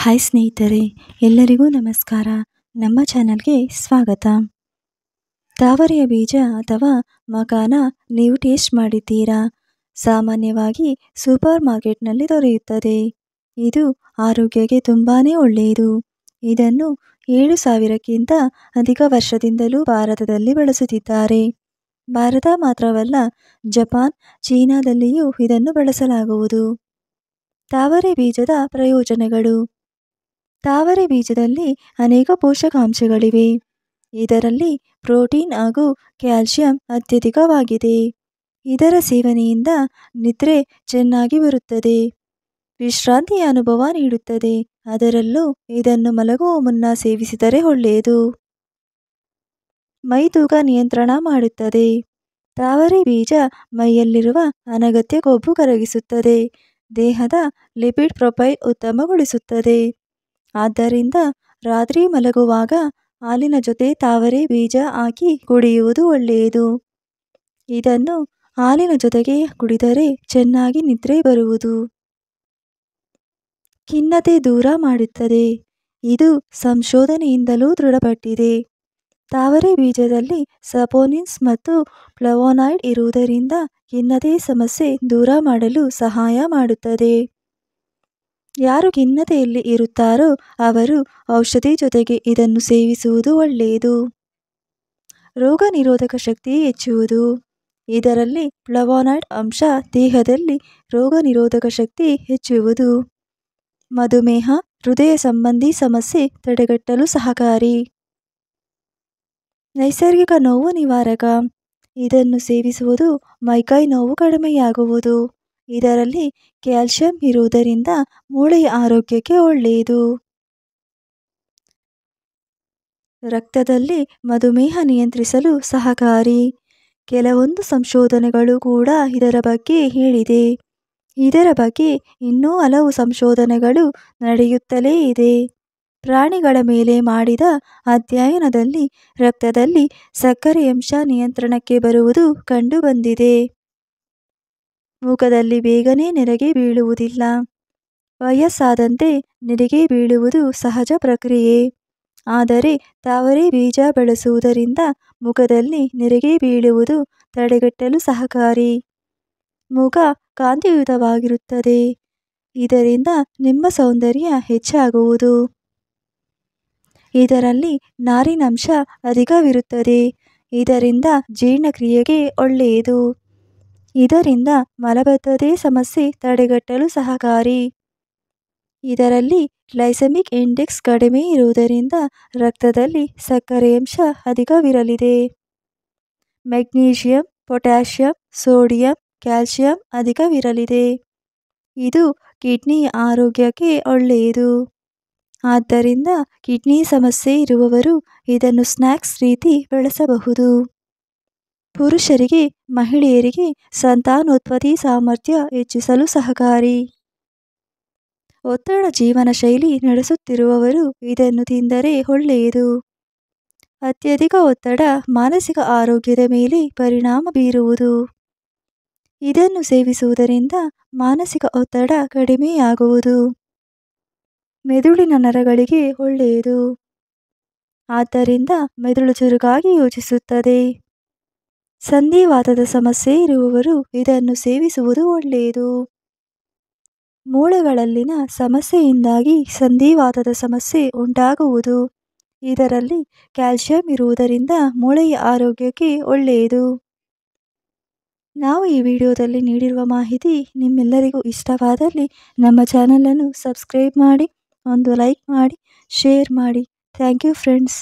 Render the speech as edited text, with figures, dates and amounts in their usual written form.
Hi ಸ್ನೇಹಿತರೆ, ಎಲ್ಲರಿಗೂ ನಮಸ್ಕಾರ. ನಮ್ಮ ಚಾನಲ್ಗೆ ಸ್ವಾಗತ. ತಾವರೆಯ ಬೀಜ ಅಥವಾ ಮಕಾನ ನೀವು ಟೇಸ್ಟ್ ಮಾಡಿದ್ದೀರಾ? ಸಾಮಾನ್ಯವಾಗಿ ಸೂಪರ್ ಮಾರ್ಕೆಟ್ನಲ್ಲಿ ದೊರೆಯುತ್ತದೆ. ಇದು ಆರೋಗ್ಯಕ್ಕೆ ತುಂಬಾ ಒಳ್ಳೆಯದು. ಇದನ್ನು 7,000ಕ್ಕಿಂತ ಅಧಿಕ ವರ್ಷದಿಂದಲೂ ಭಾರತದಲ್ಲಿ ಬಳಸುತ್ತಿದ್ದಾರೆ. ಭಾರತ ಮಾತ್ರವಲ್ಲ, ಜಪಾನ್, ಚೀನಾದಲ್ಲಿಯೂ ಇದನ್ನು ಬಳಸಲಾಗುವುದು. ತಾವರೆ ಬೀಜದ ಪ್ರಯೋಜನಗಳು. ತಾವರೆ ಬೀಜದಲ್ಲಿ ಅನೇಕ ಪೋಷಕಾಂಶಗಳಿವೆ. ಇದರಲ್ಲಿ ಪ್ರೋಟೀನ್ ಹಾಗೂ ಕ್ಯಾಲ್ಸಿಯಂ ಅತ್ಯಧಿಕವಾಗಿದೆ. ಇದರ ಸೇವನೆಯಿಂದ ನಿದ್ರೆ ಚೆನ್ನಾಗಿ ಬರುತ್ತದೆ, ವಿಶ್ರಾಂತಿಯ ಅನುಭವ ನೀಡುತ್ತದೆ. ಅದರಲ್ಲೂ ಇದನ್ನು ಮಲಗುವ ಮುನ್ನ ಸೇವಿಸಿದರೆ ಒಳ್ಳೆಯದು. ಮೈತೂಕ ನಿಯಂತ್ರಣ ಮಾಡುತ್ತದೆ. ತಾವರೆ ಬೀಜ ಮೈಯಲ್ಲಿರುವ ಅನಗತ್ಯ ಕೊಬ್ಬು ಕರಗಿಸುತ್ತದೆ. ದೇಹದ ಲಿಪಿಡ್ ಪ್ರೊಫೈಲ್ ಉತ್ತಮಗೊಳಿಸುತ್ತದೆ. ಆದ್ದರಿಂದ ರಾತ್ರಿ ಮಲಗುವಾಗ ಹಾಲಿನ ಜೊತೆ ತಾವರೆ ಬೀಜ ಹಾಕಿ ಕುಡಿಯುವುದು ಒಳ್ಳೆಯದು. ಇದನ್ನು ಹಾಲಿನ ಜೊತೆಗೆ ಕುಡಿದರೆ ಚೆನ್ನಾಗಿ ನಿದ್ರೆ ಬರುವುದು. ಖಿನ್ನತೆ ದೂರ ಮಾಡುತ್ತದೆ. ಇದು ಸಂಶೋಧನೆಯಿಂದಲೂ ದೃಢಪಟ್ಟಿದೆ. ತಾವರೆ ಬೀಜದಲ್ಲಿ ಸಪೋನಿನ್ಸ್ ಮತ್ತು ಫ್ಲವೋನಾಯ್ಡ್ ಇರುವುದರಿಂದ ಖಿನ್ನತೆ ಸಮಸ್ಯೆ ದೂರ ಮಾಡಲು ಸಹಾಯ ಮಾಡುತ್ತದೆ. ಯಾರು ಖಿನ್ನತೆಯಲ್ಲಿ ಇರುತ್ತಾರೋ ಅವರು ಔಷಧಿ ಜೊತೆಗೆ ಇದನ್ನು ಸೇವಿಸುವುದು ಒಳ್ಳೆಯದು. ರೋಗ ನಿರೋಧಕ ಶಕ್ತಿ ಹೆಚ್ಚುವುದು. ಇದರಲ್ಲಿ ಫ್ಲವೋನಾಯ್ಡ್ ಅಂಶ ದೇಹದಲ್ಲಿ ರೋಗ ನಿರೋಧಕ ಶಕ್ತಿ ಹೆಚ್ಚುವುದು. ಮಧುಮೇಹ, ಹೃದಯ ಸಂಬಂಧಿ ಸಮಸ್ಯೆ ತಡೆಗಟ್ಟಲು ಸಹಕಾರಿ. ನೈಸರ್ಗಿಕ ನೋವು ನಿವಾರಕ. ಇದನ್ನು ಸೇವಿಸುವುದು ಮೈಕೈ ನೋವು ಕಡಿಮೆಯಾಗುವುದು. ಇದರಲ್ಲಿ ಕ್ಯಾಲ್ಸಿಯಂ ಇರುವುದರಿಂದ ಮೂಳೆಯ ಆರೋಗ್ಯಕ್ಕೆ ಒಳ್ಳೆಯದು. ರಕ್ತದಲ್ಲಿ ಮಧುಮೇಹ ನಿಯಂತ್ರಿಸಲು ಸಹಕಾರಿ. ಕೆಲವೊಂದು ಸಂಶೋಧನೆಗಳು ಕೂಡ ಇದರ ಬಗ್ಗೆ ಹೇಳಿದೆ. ಇದರ ಬಗ್ಗೆ ಇನ್ನೂ ಹಲವು ಸಂಶೋಧನೆಗಳು ನಡೆಯುತ್ತಲೇ ಇದೆ. ಪ್ರಾಣಿಗಳ ಮೇಲೆ ಮಾಡಿದ ಅಧ್ಯಯನದಲ್ಲಿ ರಕ್ತದಲ್ಲಿ ಸಕ್ಕರೆ ಅಂಶ ನಿಯಂತ್ರಣಕ್ಕೆ ಬರುವುದು ಕಂಡುಬಂದಿದೆ. ಮುಖದಲ್ಲಿ ಬೇಗನೆ ನೆರಿಗೆ ಬೀಳುವುದಿಲ್ಲ. ವಯಸ್ಸಾದಂತೆ ನೆರಿಗೆ ಬೀಳುವುದು ಸಹಜ ಪ್ರಕ್ರಿಯೆ. ಆದರೆ ತಾವರೆ ಬೀಜ ಬಳಸುವುದರಿಂದ ಮುಖದಲ್ಲಿ ನೆರಿಗೆ ಬೀಳುವುದು ತಡೆಗಟ್ಟಲು ಸಹಕಾರಿ. ಮುಖ ಕಾಂತಿಯುತವಾಗಿರುತ್ತದೆ. ಇದರಿಂದ ನಿಮ್ಮ ಸೌಂದರ್ಯ ಹೆಚ್ಚಾಗುವುದು. ಇದರಲ್ಲಿ ನಾರಿನಂಶ ಅಧಿಕವಿರುತ್ತದೆ. ಇದರಿಂದ ಜೀರ್ಣಕ್ರಿಯೆಗೆ ಒಳ್ಳೆಯದು. ಇದರಿಂದ ಮಲಬದ್ಧತೆ ಸಮಸ್ಯೆ ತಡೆಗಟ್ಟಲು ಸಹಕಾರಿ. ಇದರಲ್ಲಿ ಗ್ಲೈಸೆಮಿಕ್ ಇಂಡೆಕ್ಸ್ ಕಡಿಮೆ ಇರುವುದರಿಂದ ರಕ್ತದಲ್ಲಿ ಸಕ್ಕರೆ ಅಂಶ ಅಧಿಕವಿರಲಿದೆ. ಮೆಗ್ನೀಷಿಯಂ, ಪೊಟ್ಯಾಷಿಯಂ, ಸೋಡಿಯಂ, ಕ್ಯಾಲ್ಸಿಯಂ ಅಧಿಕವಿರಲಿದೆ. ಇದು ಕಿಡ್ನಿ ಆರೋಗ್ಯಕ್ಕೆ ಒಳ್ಳೆಯದು. ಆದ್ದರಿಂದ ಕಿಡ್ನಿ ಸಮಸ್ಯೆ ಇರುವವರು ಇದನ್ನು ಸ್ನ್ಯಾಕ್ಸ್ ರೀತಿ ಬಳಸಬಹುದು. ಪುರುಷರಿಗೆ, ಮಹಿಳೆಯರಿಗೆ ಸಂತಾನೋತ್ಪತ್ತಿ ಸಾಮರ್ಥ್ಯ ಹೆಚ್ಚಿಸಲು ಸಹಕಾರಿ. ಒತ್ತಡ ಜೀವನ ಶೈಲಿ ನಡೆಸುತ್ತಿರುವವರು ಇದನ್ನು ತಿಂದರೆ ಒಳ್ಳೆಯದು. ಅತ್ಯಧಿಕ ಒತ್ತಡ ಮಾನಸಿಕ ಆರೋಗ್ಯದ ಮೇಲೆ ಪರಿಣಾಮ ಬೀರುವುದು. ಇದನ್ನು ಸೇವಿಸುವುದರಿಂದ ಮಾನಸಿಕ ಒತ್ತಡ ಕಡಿಮೆಯಾಗುವುದು. ಮೆದುಳಿನ ನರಗಳಿಗೆ ಒಳ್ಳೆಯದು. ಆದ್ದರಿಂದ ಮೆದುಳು ಚುರುಕಾಗಿ ಯೋಚಿಸುತ್ತದೆ. ಸಂಧಿವಾತದ ಸಮಸ್ಯೆ ಇರುವವರು ಇದನ್ನು ಸೇವಿಸುವುದು ಒಳ್ಳೆಯದು. ಮೂಳೆಗಳಲ್ಲಿನ ಸಮಸ್ಯೆಯಿಂದಾಗಿ ಸಂಧಿವಾತದ ಸಮಸ್ಯೆ ಉಂಟಾಗುವುದು. ಇದರಲ್ಲಿ ಕ್ಯಾಲ್ಸಿಯಂ ಇರುವುದರಿಂದ ಮೂಳೆಯ ಆರೋಗ್ಯಕ್ಕೆ ಒಳ್ಳೆಯದು. ನಾವು ಈ ವಿಡಿಯೋದಲ್ಲಿ ನೀಡಿರುವ ಮಾಹಿತಿ ನಿಮ್ಮೆಲ್ಲರಿಗೂ ಇಷ್ಟವಾದಲ್ಲಿ ನಮ್ಮ ಚಾನಲನ್ನು ಸಬ್ಸ್ಕ್ರೈಬ್ ಮಾಡಿ, ಒಂದು ಲೈಕ್ ಮಾಡಿ, ಶೇರ್ ಮಾಡಿ. Thank you friends.